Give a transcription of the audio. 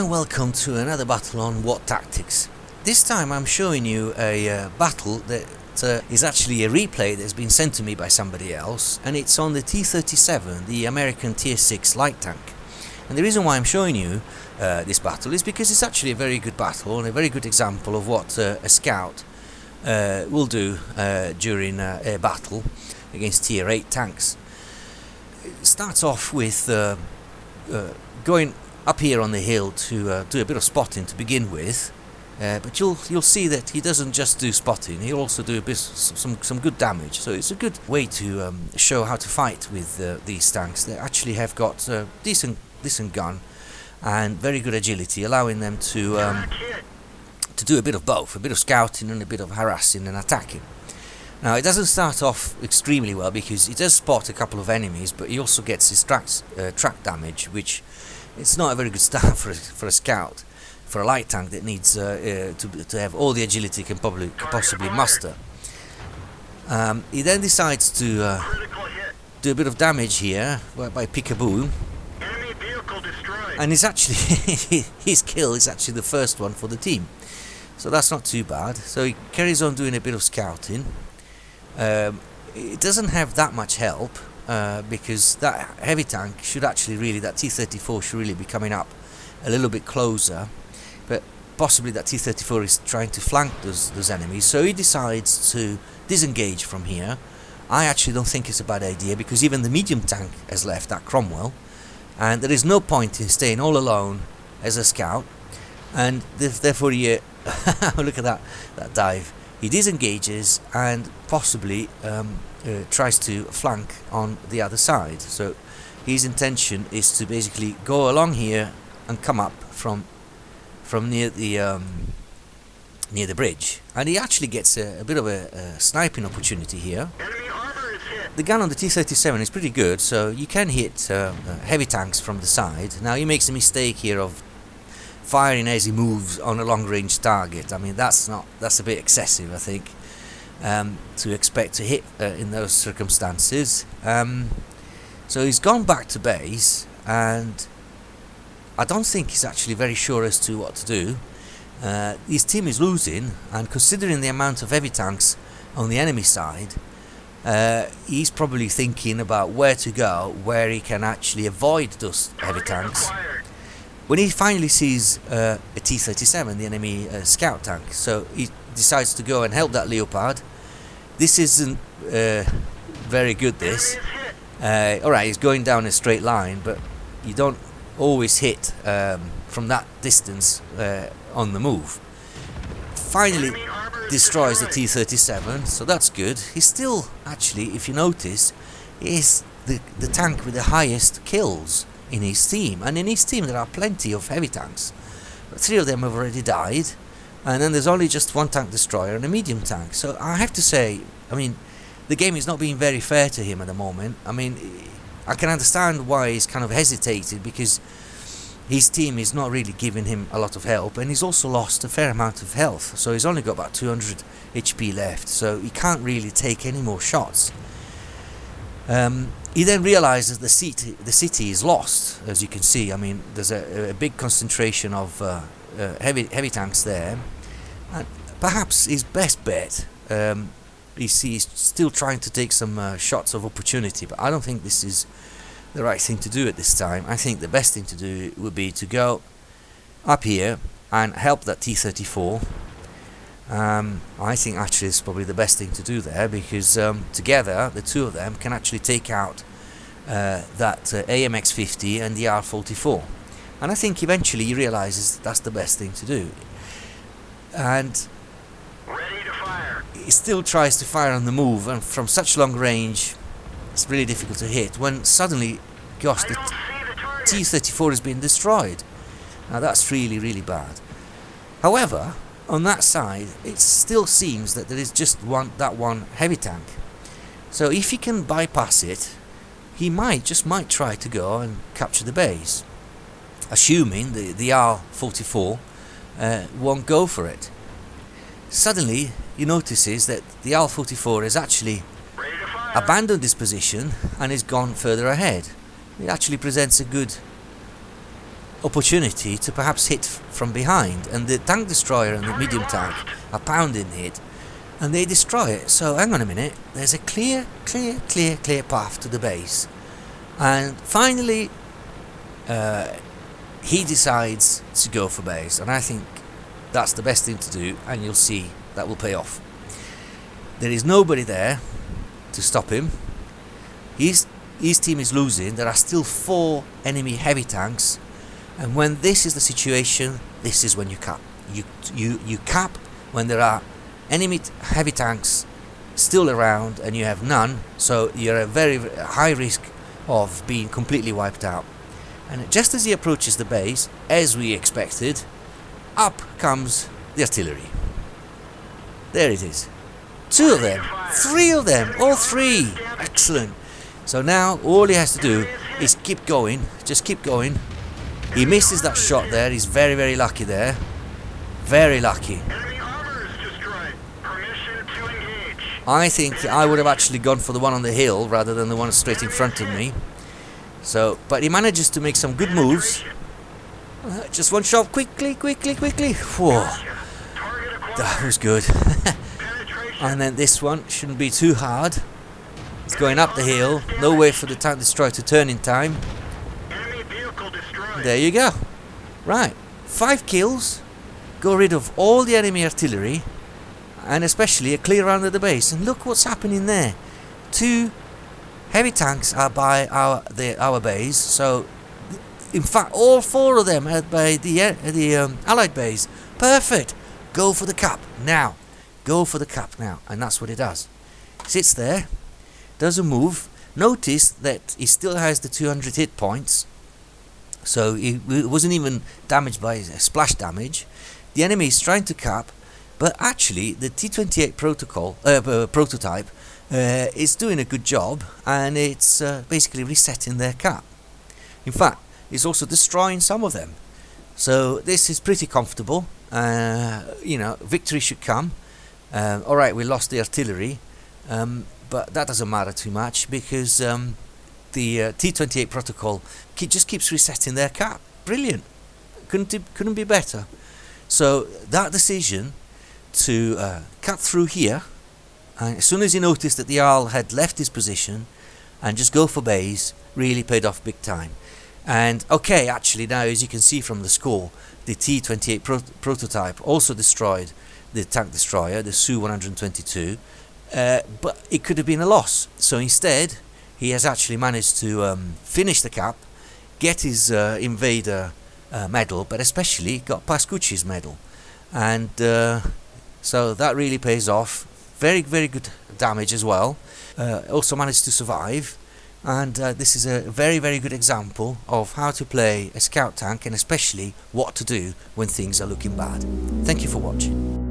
and welcome to another battle on WOT Tactics. This time I'm showing you a battle that is actually a replay that's been sent to me by somebody else, and it's on the T37, the American Tier 6 light tank. And the reason why I'm showing you this battle is because it's actually a very good battle and a very good example of what a scout will do during a battle against Tier 8 tanks. It starts off with going up here on the hill to do a bit of spotting to begin with, but you'll see that he doesn't just do spotting; he'll also do a bit some good damage. So it's a good way to show how to fight with these tanks. They actually have got decent gun and very good agility, allowing them to do a bit of both, a bit of scouting and a bit of harassing and attacking. Now, it doesn't start off extremely well because he does spot a couple of enemies, but he also gets his track damage, which it's not a very good start for a scout, for a light tank that needs to have all the agility he can possibly muster. He then decides to do a bit of damage here by peekaboo, and it's actually his kill is actually the first one for the team, so that's not too bad. So he carries on doing a bit of scouting. It doesn't have that much help because that heavy tank should actually that T34 should really be coming up a little bit closer, but possibly that T34 is trying to flank those enemies, so he decides to disengage from here. I actually don't think it's a bad idea because even the medium tank has left at Cromwell, and there is no point in staying all alone as a scout, and therefore you look at that dive. He disengages and possibly tries to flank on the other side. So his intention is to basically go along here and come up from near the bridge. And he actually gets a bit of a sniping opportunity here. The gun on the T37 is pretty good, so you can hit heavy tanks from the side. Now he makes a mistake here of firing as he moves on a long-range target. I mean, that's a bit excessive, I think, to expect to hit in those circumstances. So he's gone back to base, and I don't think he's actually very sure as to what to do. His team is losing, and considering the amount of heavy tanks on the enemy side, he's probably thinking about where to go, where he can actually avoid those heavy tanks. When he finally sees a T37, the enemy scout tank, so he decides to go and help that Leopard. This isn't very good, this. Alright, he's going down a straight line, but you don't always hit from that distance on the move. Finally destroys the T37, so that's good. He's still, actually, if you notice, is the tank with the highest kills in his team, and in his team there are plenty of heavy tanks, but 3 of them have already died, and then there's only just 1 tank destroyer and a medium tank. So I have to say, I mean, the game is not being very fair to him at the moment. I mean, I can understand why he's kind of hesitated, because his team is not really giving him a lot of help, and he's also lost a fair amount of health, so he's only got about 200 HP left, so he can't really take any more shots. He then realizes the city is lost, as you can see. I mean, there's a big concentration of heavy tanks there, and perhaps his best bet, he's still trying to take some shots of opportunity, but I don't think this is the right thing to do at this time. I think the best thing to do would be to go up here and help that T34. I think actually it's probably the best thing to do there, because together the 2 of them can actually take out that AMX-50 and the R44, and I think eventually he realizes that's the best thing to do, and ready to fire. He still tries to fire on the move, and from such long range it's really difficult to hit, when suddenly, gosh, the T34 is being destroyed. Now that's really bad. However, on that side, it still seems that there is just one heavy tank. So if he can bypass it, he might try to go and capture the base, assuming the R44 won't go for it. Suddenly, he notices that the R44 has actually abandoned this position and has gone further ahead. It actually presents a good opportunity to perhaps hit from behind, and the tank destroyer and the medium tank are pounding it and they destroy it. So hang on a minute, there's a clear path to the base, and finally he decides to go for base, and I think that's the best thing to do, and you'll see that will pay off. There is nobody there to stop him. His team is losing. There are still 4 enemy heavy tanks, and when this is the situation, this is when you cap. You cap when there are enemy heavy tanks still around and you have none, so you're at very high risk of being completely wiped out. And just as he approaches the base, as we expected, up comes the artillery. There it is. 2 of them, 3 of them, all 3. Excellent. So now all he has to do is keep going, just keep going. He misses that shot there. He's very lucky there. Very lucky. I think I would have actually gone for the one on the hill rather than the one straight in front of me. So, but he manages to make some good moves. Just one shot, quickly. Whoa, that was good. And then this one shouldn't be too hard. It's going up the hill. No way for the tank destroyer to turn in time. There you go. Right, 5 kills. Go rid of all the enemy artillery, and especially a clear round of the base. And look what's happening there. 2 heavy tanks are by our base. So, in fact, all 4 of them are by the Allied base. Perfect. Go for the cap now. Go for the cap now. And that's what it does. Sits there, doesn't move. Notice that he still has the 200 hit points. So he wasn't even damaged by splash damage. The enemy is trying to cap, but actually the T28 prototype is doing a good job, and it's basically resetting their cap. In fact, it's also destroying some of them. So this is pretty comfortable. You know, victory should come. Alright, we lost the artillery, but that doesn't matter too much, because the T28 protocol just keeps resetting their cap. Brilliant. Couldn't be better. So that decision to cut through here, and as soon as he noticed that the Jarl had left his position, and just go for base, really paid off big time. And okay, actually now, as you can see from the score, the T28 prototype also destroyed the tank destroyer, the Su-122, but it could have been a loss. So instead, he has actually managed to finish the cap, get his Invader medal, but especially got Pascucci's medal. And so that really pays off. Very good damage as well. Also managed to survive. And this is a very good example of how to play a scout tank, and especially what to do when things are looking bad. Thank you for watching.